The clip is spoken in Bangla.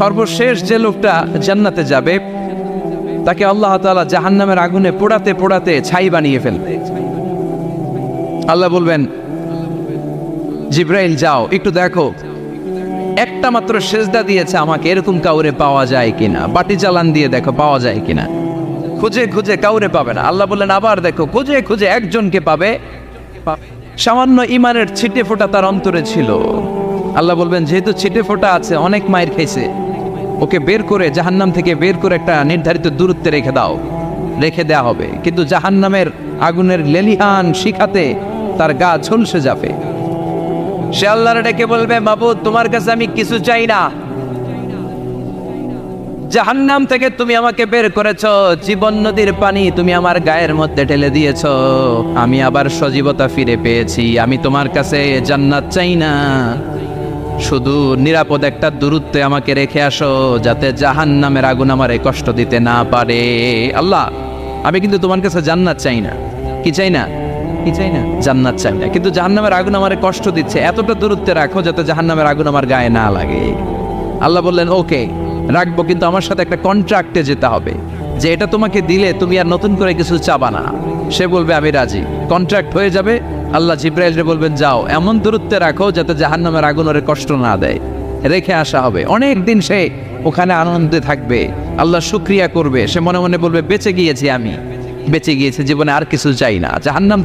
সর্বশেষ যে লোকটা জান্নাতে যাবে তাকে আল্লাহ তাআলা জাহান্নামের আগুনে পোড়াতে পোড়াতে ছাই বানিয়ে ফেলবে। আল্লাহ বলবেন, জিব্রাইল যাও একটু দেখো, একটা মাত্র সেজদা দিয়েছে আমাকে, এরকম কাউরে পাওয়া যায় কিনা। বাটি চালান দিয়ে দেখো পাওয়া যায় কিনা। খুঁজে খুঁজে কাউরে পাবে না। আল্লাহ বললেন আবার দেখো, খুঁজে খুঁজে একজনকে পাবে। সামান্য ইমানের ছিটে ফোঁটা তার অন্তরে ছিল। আল্লাহ বলবেন যেহেতু ছিটে ফোঁটা আছে, অনেক মায়ের খাইছে, ওকে বের করে জাহান্নাম থেকে বের করে একটা নির্ধারিত দূরত্বে রেখে দাও। রেখে দেয়া হবে, কিন্তু জাহান্নামের আগুনের লেলিহান শিখাতে তার গা ঝলসে যাবে। সে আল্লাহর ডেকে বলবে, মাবুদ তোমার কাছে আমি কিছু চাই না, জাহান্নাম থেকে তুমি আমাকে বের করেছো, জীবন নদীর পানি তুমি আমার গায়ের মধ্যে ঢেলে দিয়েছো, আমি আবার সজীবতা ফিরে পেয়েছি। আমি তোমার কাছে জান্নাত চাই না, শুধু নিরাপদ একটা দূরত্বে আমাকে রেখে আসো, যাতে জাহান্নামের আগুন আমারে কষ্ট দিতে না পারে। আল্লাহ, আমি কিন্তু তোমার কাছে জান্নাত চাই না। কি চাই না? কি চাই না? জান্নাত চাই না, কিন্তু জাহান্নামের আগুন আমারে কষ্ট দিচ্ছে, এতটা দূরত্বে রাখো যাতে জাহান্নামের আগুন আমার গায়ে না লাগে। আল্লাহ বললেন ওকে রাখবো, কিন্তু আমার সাথে একটা কন্ট্রাক্টে যেতে হবে, যে এটা তোমাকে দিলে তুমি আর নতুন করে কিছু চাবা না। সে বলবে আমি রাজি, কন্ট্রাক্ট হয়ে যাবে। আল্লাহ জিব্রাইলকে বলবেন যাও এমন দূরত্বে রাখো যাতে জাহান্নামের আগুন ওরে কষ্ট না দেয়। রেখে আসা হবে, অনেক দিন সে ওখানে আনন্দে থাকবে, আল্লাহ শুকরিয়া করবে। সে মনে মনে বলবে বেঁচে গিয়েছি, আমি বেঁচে গিয়েছি, জীবনে আর কিছু চাই না। জাহান্নাম